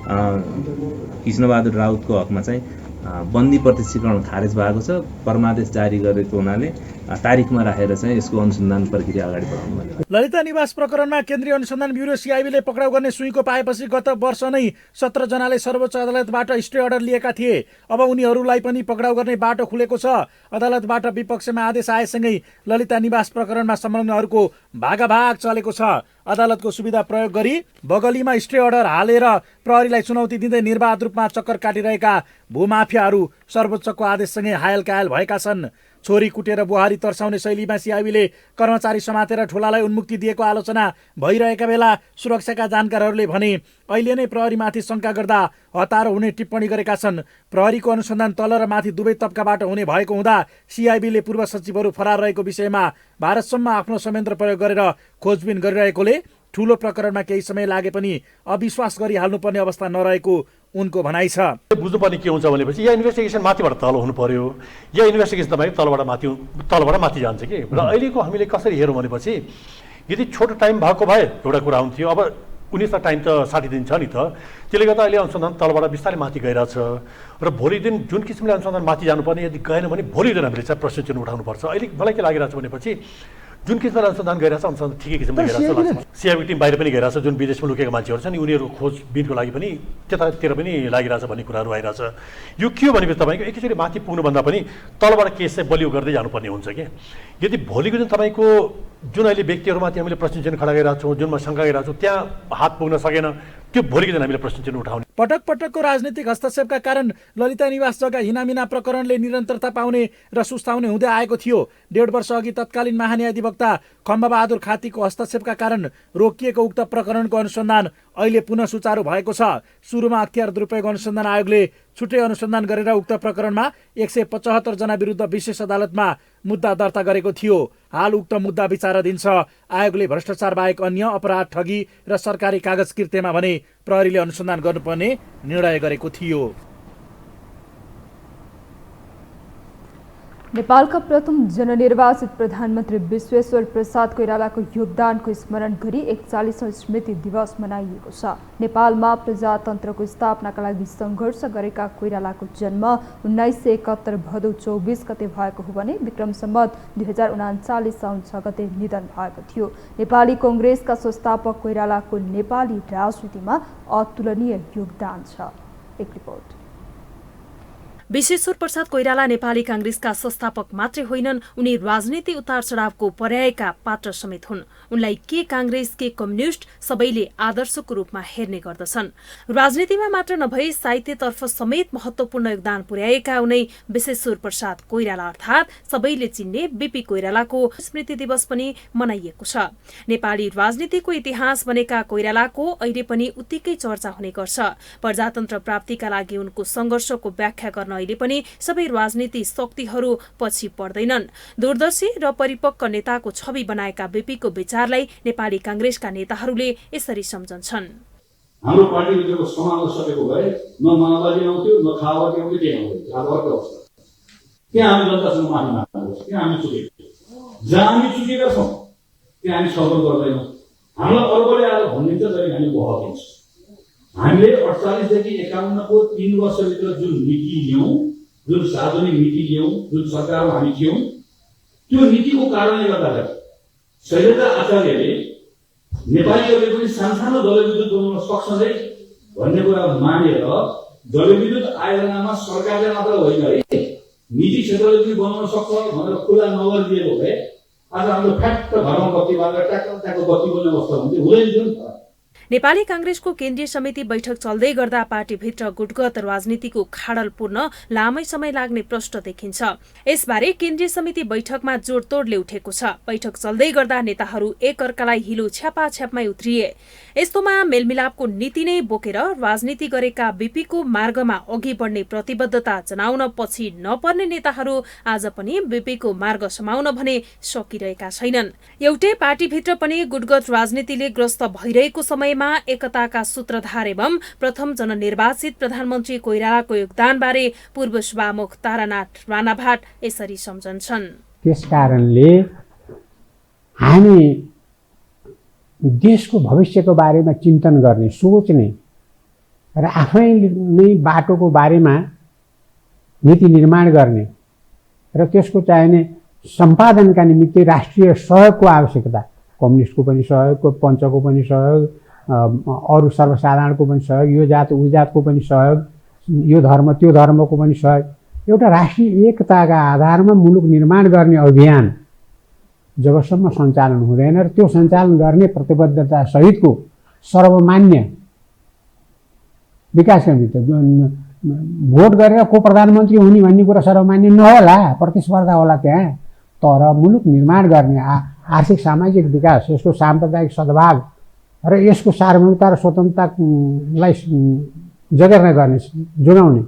कृष्णबहादुर राउतको हकमा चाहिँ बन्दी प्रत्यक्षीकरण खारेज भएको छ। परमादेश जारी गरेको हुनाले तारिखमा राखेर चाहिँ यसको अनुसन्धान प्रक्रिया अगाडि बढाउनु। ललिता निवास प्रकरणमा केन्द्रीय अनुसन्धान ब्युरो सिआइबीले पक्राउ गर्ने सुइँको पाएपछि गत वर्ष नै 17 जनाले सर्वोच्च अदालतबाट स्टे अर्डर लिएका थिए। अब उनीहरूलाई पनि पक्राउ गर्ने बाटो खुलेको छ। अदालतबाट विपक्षमा आदेश आएसँगै ललिता निवास प्रकरणमा संलग्नहरूको भागाभाग चलेको छ। अदालतको सुविधा प्रयोग गरी बगलीमा स्टे अर्डर हालेर प्रहरीलाई चुनौती दिँदै निर्वाध रूपमा चक्कर काटिरहेका भूमाफियाहरू सर्वोच्चको आदेशसँगै हायल कायल भएका छन्। छोरी कुटेर बुहारी तर्साउने शैलीमा सिआइबीले कर्मचारी समातेर ठुलालाई उन्मुक्ति दिएको आलोचना भइरहेका बेला सुरक्षाका जानकारहरूले भने अहिले नै प्रहरीमाथि शङ्का गर्दा हतारो हुने टिप्पणी गरेका छन्। प्रहरीको अनुसन्धान तल र माथि दुवै तबकाबाट हुने भएको हुँदा सिआइबीले पूर्व सचिवहरू फरार रहेको विषयमा भारतसम्म आफ्नो संयन्त्र प्रयोग गरेर खोजबिन गरिरहेकोले ठूलो प्रकरणमा केही समय लागे पनि अविश्वास गरिहाल्नुपर्ने अवस्था नरहेको उनको भनाइ छ। बुझ्नुपर्ने के हुन्छ भनेपछि या इन्भेस्टिगेसन माथिबाट तल हुनु पर्यो या इन्भेस्टिगेसन तपाईँ तलबाट माथि जान्छ कि। र अहिलेको हामीले कसरी हेरौँ भनेपछि यदि छोटो टाइम भएको भए एउटा कुरा हुन्थ्यो। अब 19 टाइम त 60 दिन छ नि त। त्यसले गर्दा अहिले अनुसन्धान तलबाट बिस्तारै माथि गइरहेछ र भोलि दिन जुन किसिमले अनुसन्धान माथि जानुपर्ने यदि गएन भने भोलि दिन हामीले चाहिँ प्रश्न चिन्ह उठाउनुपर्छ। अहिले मलाई के लागिरहेछ भनेपछि जुन किसिमले अनुसन्धान गरिरहेछ अनुसन्धान ठिकै किसिमले गरिरहेछ लाग्छ। सिआइबी टिम बाहिर पनि गइरहेछ। जुन विदेशमा लुकेका मान्छेहरू छन् उनीहरूको खोजबिनको लागि पनि त्यतातिर पनि लागिरहेछ भन्ने कुराहरू आइरहेछ। यो के हो भनेपछि तपाईँको एकैचोटि माथि पुग्नुभन्दा पनि तलबाट केस चाहिँ बलियो गर्दै जानुपर्ने हुन्छ कि। यदि भोलिको दिन तपाईँको जुन अहिले व्यक्तिहरूमाथि हामीले प्रश्न चिन्ह खडा गरिरहेको छौँ, जुनमा शङ्का गरिरहेको छौँ, त्यहाँ हात पुग्न सकेन, त्यो भोलिको दिन हामीले प्रश्न चिन्ह उठाउने। पटक पटकको राजनीतिक हस्तक्षेपका कारण ललिता निवास जग्गा हिनामिना प्रकरणले निरन्तरता पाउने र सुस्ताउने हुँदै आएको थियो। 1.5 वर्ष अघि तत्कालीन महान्यायाधिवक्ता खम्बबहादुर खातीको हस्तक्षेपका कारण रोकिएको उक्त प्रकरणको अनुसन्धान अहिले पुनः सुचारू भएको छ। सुरुमा हतियार दुरुपयोग अनुसन्धान आयोगले छुट्टै अनुसन्धान गरेर उक्त प्रकरणमा 175 जना विरुद्ध विशेष अदालतमा मुद्दा दर्ता गरेको थियो। हाल उक्त मुद्दा विचाराधीन छ। आयोगले भ्रष्टाचार बाहेक अन्य अपराध, ठगी र सरकारी कागज किर्तेमा भने प्रहरीले अनुसन्धान गर्नुपर्ने निर्णय गरेको थियो। नेपालका प्रथम जननिर्वाचित प्रधानमन्त्री विश्वेश्वर प्रसाद कोइरालाको योगदानको स्मरण गरी 41औं स्मृति दिवस मनाइएको छ। नेपालमा प्रजातन्त्रको स्थापनाका लागि सङ्घर्ष गरेका कोइरालाको जन्म 1971 भदौ 24 गते भएको हो भने विक्रम सम्वत 2039 साउन 6 गते निधन भएको थियो। नेपाली कांग्रेसका संस्थापक कोइरालाको नेपाली राजनीतिमा अतुलनीय योगदान छ। एक रिपोर्ट। विश्वेश्वर प्रसाद कोइराला नेपाली कांग्रेसका संस्थापक मात्रै होइनन्, उनी राजनीति उतार चढावको पर्यायका पात्र समेत हुन्। उनलाई के कांग्रेस के कम्युनिस्ट सबैले आदर्शको रूपमा हेर्ने गर्दछन्। राजनीतिमा मात्र नभई साहित्यतर्फ समेत महत्वपूर्ण योगदान पुर्याएका उनै विश्वेश्वर प्रसाद कोइराला अर्थात् सबैले चिन्ने बीपी कोइरालाको स्मृति दिवस पनि मनाइएको छ। नेपाली राजनीतिको इतिहास बनेका कोइरालाको अहिले पनि उत्तिकै चर्चा हुने गर्छ। प्रजातन्त्र प्राप्तिका लागि उनको संघर्षको व्याख्या गर्न अहिले पनि सबै राजनीति शक्तिहरू पछि पर्दैनन्। दूरदर्शी र परिपक्व नेताको छवि बनाएका बीपीको विचारलाई नेपाली कांग्रेसका नेताहरूले यसरी सम्झन्छन्। हाम्रो पार्टीभित्रको समावेश सकेको भए न माओवादी आउँथ्यो न खावादी आउँथ्यो, के आउँथ्यो। अब अर्को अवस्था त्यहाँ हामी जनतासँग माफी माग्छौँ। त्यहाँ हामी चुकेको जहाँ हामी चुकेका छौँ त्यहाँ हामी छलफल गर्दैनौँ। हामीलाई अर्कोले आएर भनिदिन्छ तरी हामी बहकिन्छ। हामीले 48 देखि 51 को 3 वर्षभित्र जुन नीति ल्याउँ, जुन सार्वजनिक नीति ल्याउँ, जुन सरकारमा हामी थियौँ, त्यो नीतिको कारणले गर्दाखेरि शैलजा आचार्यले नेपालीहरूले पनि सानसानो जलविद्युत बनाउन सक्छ है भन्ने कुरा मानेर जलविद्युत आयोजनामा सरकारले मात्र होइन है निजी क्षेत्रले पनि बनाउन सक्छ भनेर खुला नगर दिएको भए आज हाम्रो फ्याक्ट घरमा बत्ती बालेर ट्याक्क बत्ती बन्ने अवस्था हुन्थ्यो, हुँदैन थियो नि त। नेपाली कांग्रेसको केन्द्रीय समिति बैठक चल्दै गर्दा पार्टीभित्र गुटगत राजनीतिको खाडल पूर्ण लामै समय लाग्ने प्रश्न देखिन्छ। यसबारे केन्द्रीय समिति बैठकमा जोडतोडले उठेको छ। बैठक चल्दै गर्दा नेताहरू एक अर्कालाई हिलो छ्यापाछ्यापमै उत्रिए। यस्तोमा मेलमिलापको नीति नै बोकेर राजनीति गरेका बीपीको मार्गमा अघि बढ्ने प्रतिबद्धता जनाउन पछि नपर्ने नेताहरू आज पनि बीपीको मार्ग समाउन भने सकिरहेका छैनन्। एउटै पार्टीभित्र पनि गुटगत राजनीतिले ग्रस्त भइरहेको समयमा एकताका सूत्रधार एवं प्रथम जननिर्वाचित प्रधानमन्त्री कोइरालाको योगदानबारे पूर्व सभामुख तारानाथ राणाभाट यसरी सम्झन्छन्। त्यसकारणले हामी देशको भविष्यको बारेमा चिन्तन गर्ने, सोच्ने र आफै नै बाटोको बारेमा नीति निर्माण गर्ने र त्यसको चाहिने सम्पादनका निमित्त राष्ट्रिय सहयोगको आवश्यकता, कम्युनिस्टको पनि सहयोग, पञ्चको पनि सहयोग, अरू सर्वसाधारणको पनि सहयोग, यो जात उस जातको पनि सहयोग, यो धर्म त्यो धर्मको पनि सहयोग, एउटा राष्ट्रिय एकताका आधारमा मुलुक निर्माण गर्ने अभियान जबसम्म सञ्चालन हुँदैन र त्यो सञ्चालन गर्ने प्रतिबद्धता सहितको सर्वमान्य विकासका निमित्त भोट गरेर को प्रधानमन्त्री हुने भन्ने कुरा सर्वमान्य नहोला, प्रतिस्पर्धा होला त्यहाँ, तर मुलुक निर्माण गर्ने आर्थिक सामाजिक विकास, यसको साम्प्रदायिक सद्भाव र यसको सार्वभौमिकता र स्वतन्त्रतालाई जगेर्ना गर्ने, जोगाउने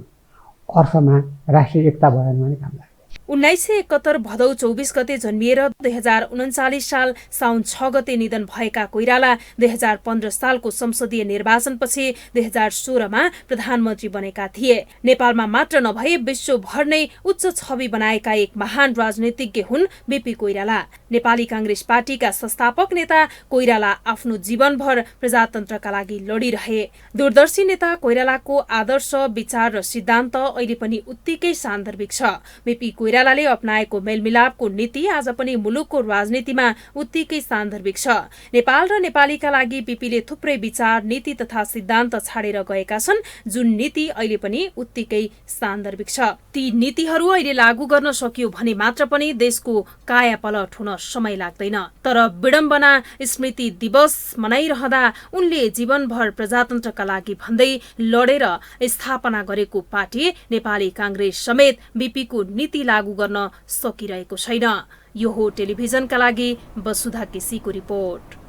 अर्थमा राष्ट्रिय एकता भएन भने काम लाग्छ। 1971 भदौ 24 गते जन्मिएर 2039 साल साउन 6 गते निधन भएका कोइराला 2015 सालको संसदीय निर्वाचनपछि 2016 मा प्रधानमन्त्री बनेका थिए। नेपालमा मात्र नभए विश्वभर नै उच्च छवि बनाएका एक महान राजनीतिज्ञ हुन् बीपी कोइराला। नेपाली कांग्रेस पार्टीका संस्थापक नेता कोइराला आफ्नो जीवनभर प्रजातन्त्रका लागि लडिरहे। दूरदर्शी नेता कोइरालाको आदर्श, विचार र सिद्धान्त अहिले पनि उत्तिकै सान्दर्भिक छ। बीपी कोइरालाले अपनाएको मेलमिलापको नीति आज पनि मुलुकको राजनीतिमा उत्तिकै सान्दर्भिक छ। नेपाल र नेपालीका लागि बीपीले थुप्रै विचार, नीति तथा सिद्धान्त छाडेर गएका छन्, जुन नीति अहिले पनि उत्तिकै सान्दर्भिक छ। ती नीतिहरू अहिले लागू गर्न सकियो भने मात्र पनि देशको कायापलट हुन समय लाग्दैन। तर विडम्बना स्मृति दिवस मनाइरहँदा उनले जीवनभर प्रजातन्त्रका लागि भन्दै लडेर स्थापना गरेको पार्टी नेपाली कांग्रेस समेत बीपीको नीति लागू गर्न सकिरहेको छैन। यो हो टेलिभिजनका लागि वसुधा केसीको रिपोर्ट।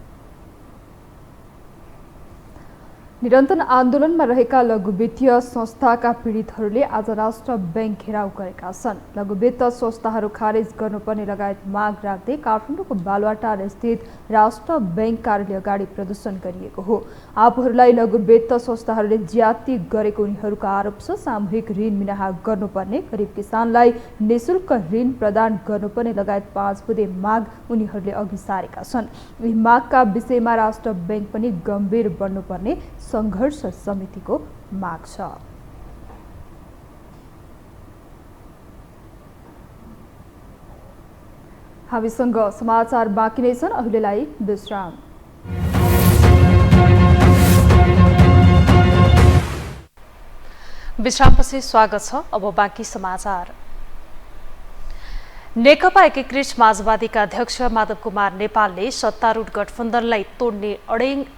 निरन्तर आन्दोलनमा रहेका लघु वित्तीय संस्थाका पीडितहरूले आज राष्ट्र बैंक घेराउ गरेका छन्। लघु वित्त संस्थाहरू खारेज गर्नुपर्ने लगायत माग राख्दै काठमाडौँको बालुवाटार स्थित राष्ट्र बैंक कार्यालय अगाडि प्रदर्शन गरिएको हो। आफूहरूलाई लघु वित्त संस्थाहरूले ज्यादती गरेको उनीहरूको आरोप छ। सामूहिक ऋण मिनाहा गर्नुपर्ने, गरिब किसानलाई निःशुल्क ऋण प्रदान गर्नुपर्ने लगायत 5 बुँदे माग उनीहरूले अघि सारेका छन्। यी मागका विषयमा राष्ट्र बैंक पनि गम्भीर बन्नुपर्ने संघर्ष समितिको माग छ। हामीसँग समाचार बाँकी नै छन्, अहिलेलाई विश्राम। विश्रामपछि स्वागत छ। अब बाँकी समाचार। नेकपा एकीकृत समाजवादीका अध्यक्ष माधव कुमार नेपालले सत्तारूढ गठबन्धनलाई तोड्ने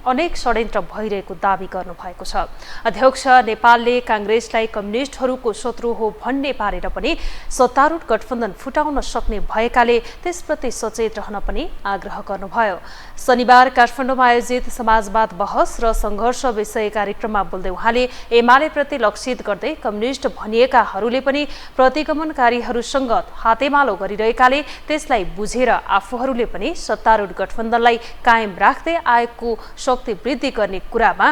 अनेक षड्यन्त्र भइरहेको दावी गर्नुभएको छ। अध्यक्ष नेपालले कांग्रेसलाई कम्युनिस्टहरूको शत्रु हो भन्ने पारेर पनि सत्तारूढ गठबन्धन फुटाउन सक्ने भएकाले त्यसप्रति सचेत रहन पनि आग्रह गर्नुभयो। शनिबार काठमाडौँमा आयोजित समाजवाद बहस र संघर्ष विषय कार्यक्रममा बोल्दै उहाँले एमालेप्रति लक्षित गर्दै कम्युनिस्ट भनिएकाहरूले पनि प्रतिगमनकारीहरूसँग हातेमालो गरिरहेकाले त्यसलाई बुझेर आफूहरूले पनि सत्तारूढ गठबन्धनलाई कायम राख्दै आएको शक्ति वृद्धि गर्ने कुरामा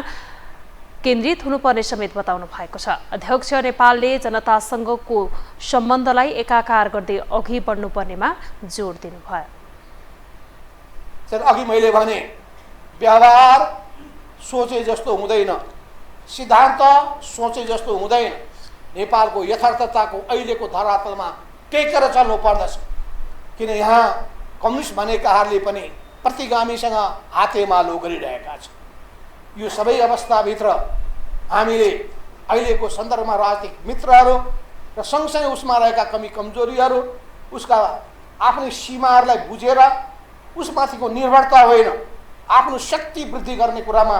केन्द्रित हुनुपर्ने समेत बताउनु भएको छ। अध्यक्ष नेपालले जनतासँगको सम्बन्धलाई एकाकार गर्दै अघि बढ्नुपर्नेमा जोड दिनुभयो। अघि मैले भने व्यवहार सोचे जस्तो हुँदैन, सिद्धान्त सोचे जस्तो हुँदैन। नेपालको यथार्थताको अहिलेको धरातलमा टेकेर चल्नु पर्दछ, किन यहाँ कम्युनिस्ट भनेकाहरूले पनि प्रतिगामीसँग हातेमालो गरिरहेका छन्। यो सबै अवस्थाभित्र हामीले अहिलेको सन्दर्भमा राजनीतिक मित्रहरू र सँगसँगै उसमा रहेका कमी कमजोरीहरू, उसका आफ्नै सीमाहरूलाई बुझेर उसमाथिको निर्भरता होइन आफ्नो शक्ति वृद्धि गर्ने कुरामा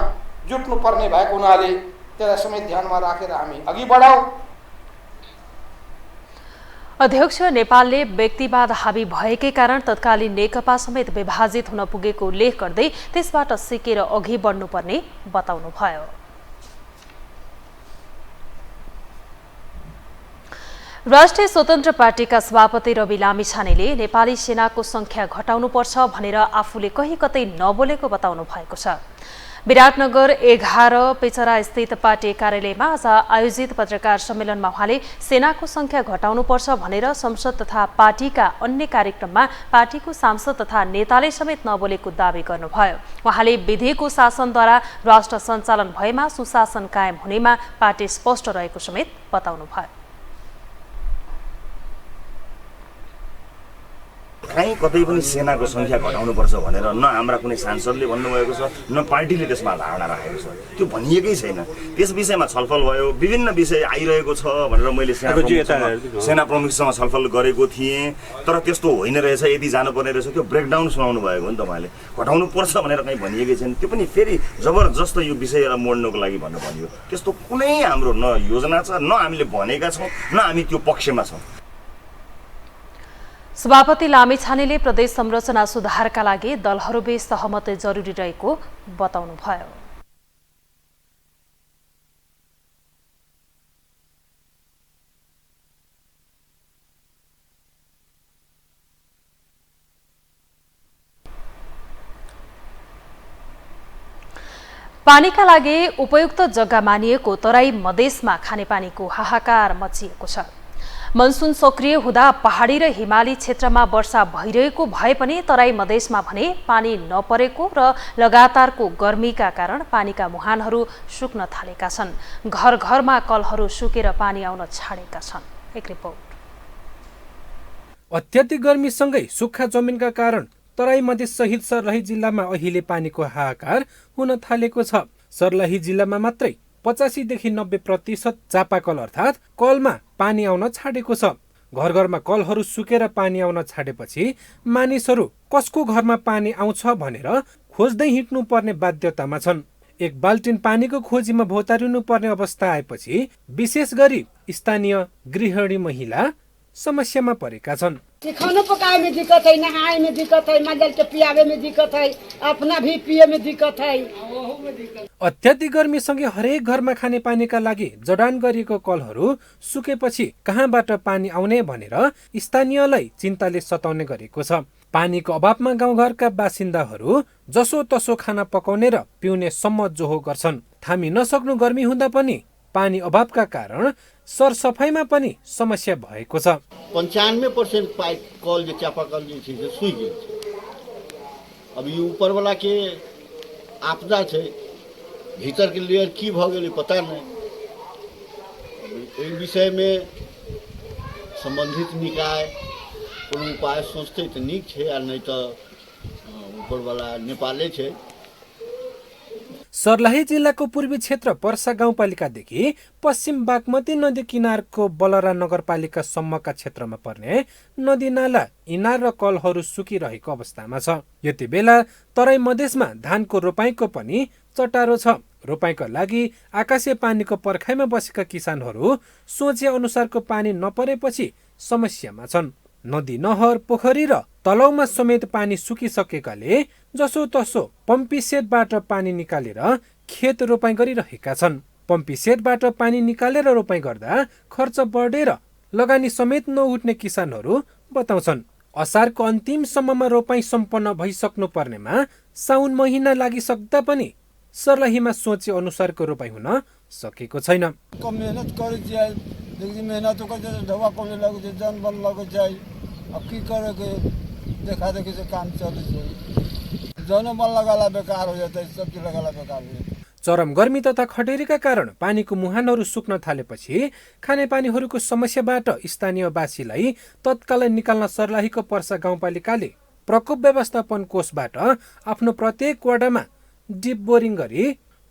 जुट्नुपर्ने भएको हुनाले त्यसलाई समेत ध्यानमा राखेर हामी अघि बढाउँ। अध्यक्ष नेपालले व्यक्तिवाद हावी भएकै कारण तत्कालीन नेकपा समेत विभाजित हुन पुगेको उल्लेख गर्दै त्यसबाट सिकेर अघि बढ्नुपर्ने बताउनुभयो। राष्ट्रिय स्वतन्त्र पार्टीका सभापति रवि लामिछानेले नेपाली सेनाको संख्या घटाउनुपर्छ भनेर आफूले कहीँ कतै नबोलेको बताउनु भएको छ। विराटनगर 11 पेचरा स्थित पार्टी कार्यालयमा आज आयोजित पत्रकार सम्मेलनमा उहाँले सेनाको संख्या घटाउनुपर्छ भनेर संसद तथा पार्टीका अन्य कार्यक्रममा पार्टीको सांसद तथा नेताले समेत नबोलेको दावी गर्नुभयो। उहाँले विधिको शासनद्वारा राष्ट्र सञ्चालन भएमा सुशासन कायम हुनेमा पार्टी स्पष्ट रहेको समेत बताउनुभयो। कहीँ कतै पनि सेनाको संख्या घटाउनुपर्छ भनेर न हाम्रा कुनै सांसदले भन्नुभएको छ न पार्टीले त्यसमा धारणा राखेको छ। त्यो भनिएकै छैन। त्यस विषयमा छलफल भयो, विभिन्न विषय आइरहेको छ भनेर मैले सेना प्रमुखसँग छलफल गरेको थिएँ। तर त्यस्तो होइन रहेछ, यदि जानुपर्ने रहेछ त्यो ब्रेकडाउन सुनाउनु भएको हो नि तपाईँले। घटाउनु पर्छ भनेर कहीँ भनिएकै छैन। त्यो पनि फेरि जबरजस्त यो विषयलाई मोड्नको लागि भन्नु भन्यो। त्यस्तो कुनै हाम्रो न योजना छ, न हामीले भनेका छौँ, न हामी त्यो पक्षमा छौँ। सभापति लामिछानेले प्रदेश संरचना सुधारका लागि दलहरूबीच सहमति जरुरी रहेको बताउनुभयो। पानीका लागि उपयुक्त जग्गा मानिएको तराई मधेसमा खानेपानीको हाहाकार मचिएको छ। मनसुन सक्रिय हुँदा पहाडी र हिमाली क्षेत्रमा वर्षा भइरहेको भए पनि तराई मधेसमा भने पानी नपरेको र लगातारको गर्मीका कारण पानीका मुहानहरू सुक्न थालेका छन्। घर घरमा कलहरू सुकेर पानी आउन छाडेका छन्। एक रिपोर्ट। अत्यधिक गर्मीसँगै सुक्खा जमिनका कारण तराई मधेस सहित सर्लाही जिल्लामा अहिले पानीको हाहाकार हुन थालेको छ। सर्लाही जिल्लामा मात्रै 85 देखि 90% चापाकल अर्थात् कलमा पानी आउन छाडेको छ। घर घरमा कलहरू सुकेर पानी आउन छाडेपछि मानिसहरू कसको घरमा पानी आउँछ भनेर खोज्दै हिँड्नु पर्ने बाध्यतामा छन्। एक बाल्टिन पानीको खोजीमा भौतारिनु पर्ने अवस्था आएपछि विशेष गरी स्थानीय गृहिणी महिला समस्यामा परेका छन्। खाना पकाए में दिक्कत है, नहाए में दिक्कत है, मंगल के पियावे में दिक्कत है, अपना भी पिए में दिक्कत है। अत्यधिक गर्मीसँगै हरेक घरमा खाने पानीका लागि जडान गरिएको कलहरू सुकेपछि कहाँबाट पानी आउने भनेर स्थानीयलाई चिन्ताले सताउने गरेको छ। पानीको अभावमा गाउँघरका बासिन्दाहरू जसो तसो खाना पकाउने र पिउने सम्म जोहो गर्छन्। थामी नसक्नु गर्मी हुँदा पनि पानी अभावका कारण सरसफाइमा पनि समस्या भएको छ। 95% पाइप कल जो चापाकल जो छै सूख गेल छै। अब ये ऊपर वाला के आपदा छै, भीतर के लेयर की भ गेलै पता नहीं। एहि विषय में संबंधित निकाय कोनो उपाय सोचते तो नीक छै, आ नहीं तो ऊपर वाला नेपाले छै। सर्लाही जिल्लाको पूर्वी क्षेत्र पर्सा गाउँपालिकादेखि पश्चिम बागमती नदी किनारको बलरा नगरपालिका सम्मका क्षेत्रमा पर्ने नदी नाला, इनार र कलहरू सुकिरहेको अवस्थामा छ। यति बेला तराई मधेसमा धानको रोपाईँको पनि चटारो छ। रोपाईँका लागि आकाशे पानीको पर्खाइमा बसेका किसानहरू सोचे अनुसारको पानी नपरेपछि समस्यामा छन्। नदी, नहर, पोखरी र तलाउमा समेत पानी सुकिसकेकाले जसो तसो पम्पी सेटबाट पानी निकालेर खेत रोपाईँ गरिरहेका छन्। पम्पी सेटबाट पानी निकालेर रोपाईँ गर्दा खर्च बढेर लगानी समेत नउठ्ने किसानहरू बताउँछन्। असारको अन्तिमसम्ममा रोपाईँ सम्पन्न भइसक्नु पर्नेमा साउन महिना लागिसक्दा पनि सर्लाहीमा सोचे अनुसारको रोपाईँ हुन सकेको छैन। अब की करे के देखा देखी से काम चले जनो बन लगाला बेकार हो जाता है, सब्जी लगाला बेकार हो जाता है। चरम गर्मी तथा खडेरीका कारण पानीको मुहानहरू सुक्न थालेपछि खानेपानीहरूको समस्याबाट स्थानीयवासीलाई तत्कालै निकाल्न सर्लाहीको पर्सा गाउँपालिकाले प्रकोप व्यवस्थापन कोषबाट आफ्नो प्रत्येक वडामा डिप बोरिङ गरी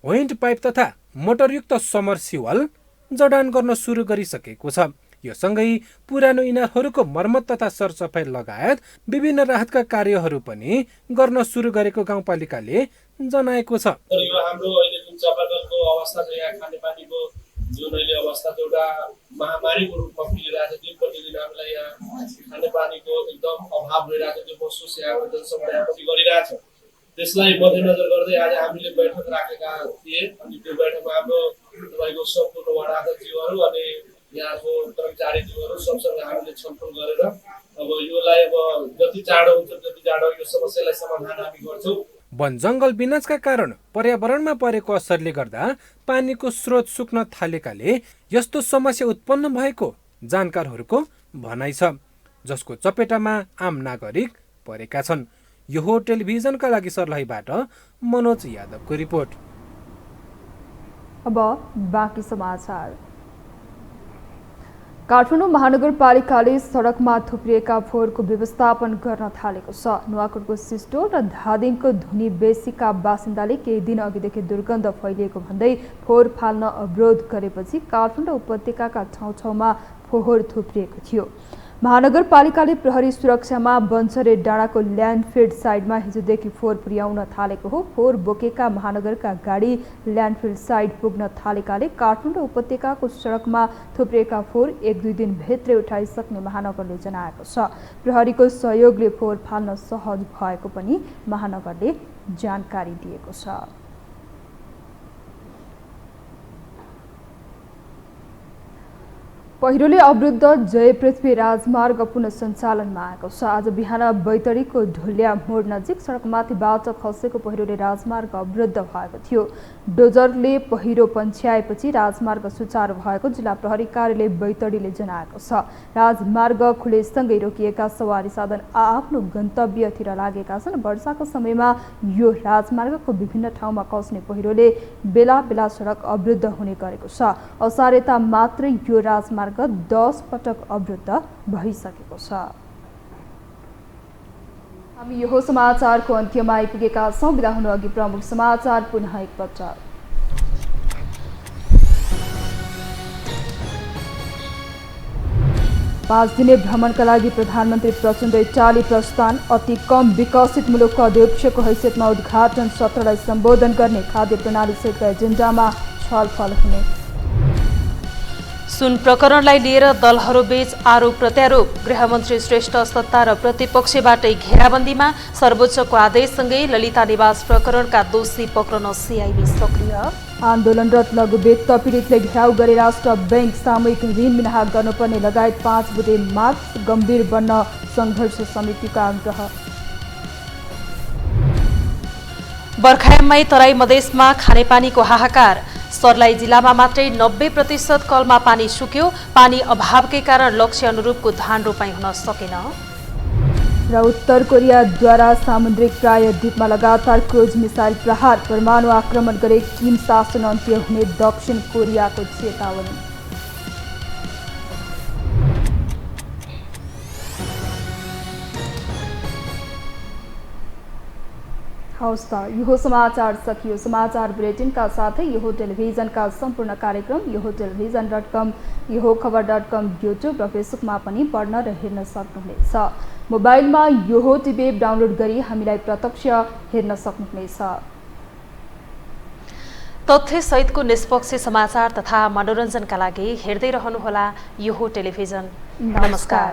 ह्यान्ड पाइप तथा मोटरयुक्त समर्सिबल जडान गर्न सुरु गरिसकेको छ। यो सँगै पुरानो इनारहरूको मर्मत तथा सरसफाइ लगायत विभिन्न राहतका कार्यहरू पनि गर्न सुरु गरेको गाउँपालिकाले जनाएको छ। यो हाम्रो अहिले जुन चापाकलको अवस्था छ, यहाँ खानेपानीको जुन अहिले अवस्था छ एउटा महामारीको रूपमा फैलिरहेको छ। दिन प्रतिदिन हामीलाई यहाँ खानेपानीको एकदम अभाव भइरहेको छ, त्यो महसुस यहाँको जनसमुदायपछि गरिरहेछ। त्यसलाई मध्यनजर गर्दै आज हामीले बैठक राखेका थिए अनि त्यो बैठकमा हाम्रो तपाईँको सम्पूर्ण वडा अध्यक्षज्यूहरू अनि यहाँको कर्मचारीज्यूहरू सबसँग हामीले छलफल गरेर अब योलाई अब जति चाँडो हुन्छ त्यति चाँडो यो समस्यालाई समाधान हामी गर्छौँ। वन जङ्गल विनाशका कारण पर्यावरणमा परेको असरले गर्दा पानीको स्रोत सुक्न थालेकाले यस्तो समस्या उत्पन्न भएको जानकारहरूको भनाइ छ, जसको चपेटामा आम नागरिक परेका छन्। यो हो टेलिभिजनका लागि सर्लाहीबाट मनोज यादवको रिपोर्ट। अब बाँकी समाचार। काठमाडौँ महानगरपालिकाले सडकमा थुप्रिएका फोहोरको व्यवस्थापन गर्न थालेको छ। नुवाकोटको सिस्टोल र धादिङको धुनी बेसीका बासिन्दाले केही दिन अघिदेखि दुर्गन्ध फैलिएको भन्दै फोहोर फाल्न अवरोध गरेपछि काठमाडौँ उपत्यकाका ठाउँमा फोहोर थुप्रिएको थियो। महानगरपालिकाले प्रहरी सुरक्षामा बन्चरे डाँडाको ल्यान्डफिल्ड साइडमा हिजोदेखि फोहोर पुर्याउन थालेको हो। फोहोर बोकेका महानगरका गाडी ल्यान्डफिल्ड साइड पुग्न थालेकाले काठमाडौँ उपत्यकाको सडकमा थुप्रिएका फोहोर 1-2 दिनभित्रै उठाइसक्ने महानगरले जनाएको छ। प्रहरीको सहयोगले फोहोर फाल्न सहज भएको पनि महानगरले जानकारी दिएको छ। पहिरोले अवरुद्ध जय पृथ्वी राजमार्ग पुनः सञ्चालनमा आएको छ। आज बिहान बैतडीको ढुल्या मोड नजिक सडकमाथिबाट खसेको पहिरोले राजमार्ग अवरुद्ध भएको थियो। डोजरले पहिरो पन्छ्याएपछि राजमार्ग सुचारू भएको जिल्ला प्रहरी कार्यालय बैतडीले जनाएको छ। राजमार्ग खुलेसँगै रोकिएका सवारी साधन आफ्नो गन्तव्यतिर लागेका छन्। वर्षाको समयमा यो राजमार्गको विभिन्न ठाउँमा खस्ने पहिरोले बेला बेला सडक अवरुद्ध हुने गरेको छ। असारेता मात्रै यो राजमार्ग 10 पटक अवरुद्ध भइसकेको छ। हामी यो समाचारको अन्त्यमा आइपुगेका छौँ। बिदा हुनु अघि प्रमुख समाचार पुनः एकपटक। पाँच दिने भ्रमणका लागि प्रधानमन्त्री प्रचण्ड इटाली प्रस्थान। अति कम विकसित मुलुकको अध्यक्षको हैसियतमा उद्घाटन सत्रलाई सम्बोधन गर्ने खाद्य प्रणाली सहितका एजेन्डामा छलफल हुने। सुन प्रकरणलाई लिएर दलहरूबीच आरोप प्रत्यारोप। गृहमन्त्री श्रेष्ठ सत्ता र प्रतिपक्षबाटै घेराबन्दीमा। सर्वोच्चको आदेशसँगै ललिता निवास प्रकरणका दोषी पक्रन सिआइबी सक्रिय। आन्दोलनरत लघुवित्त पीडितले घेराउ गरे राष्ट्र बैंक। सामूहिक ऋण मिनाहा गर्नुपर्ने लगायत 5 बुँदे माग। गम्भीर बन्न सङ्घर्ष समितिको आग्रह। बर्खायाममै तराई मधेसमा खानेपानीको हाहाकार। सर्लाही जिल्लामा मात्रै 90% कलमा पानी सुक्यो। पानी अभावकै कारण लक्ष्य अनुरूपको धान रोपाई हुन सकेन। र उत्तर कोरियाद्वारा सामुद्रिक प्रायद्वीपमा लगातार क्रुज मिसाइल प्रहार। परमाणु आक्रमण गरे किम शासन अन्त्य हुने दक्षिण कोरियाको चेतावनी। हवस् त यो समाचार सकियो। समाचार बुलेटिनका साथै यो टेलिभिजनका सम्पूर्ण कार्यक्रम यो टेलिभिजन.com यो खबर.com युट्युब र फेसबुकमा पनि पढ्न र हेर्न सक्नुहुनेछ। मोबाइलमा यो टिभी एप डाउनलोड गरी हामीलाई प्रत्यक्ष हेर्न सक्नुहुनेछ। तथ्य सहितको निष्पक्ष समाचार तथा मनोरञ्जनका लागि हेर्दै रहनुहोला यो टेलिभिजन। नमस्कार।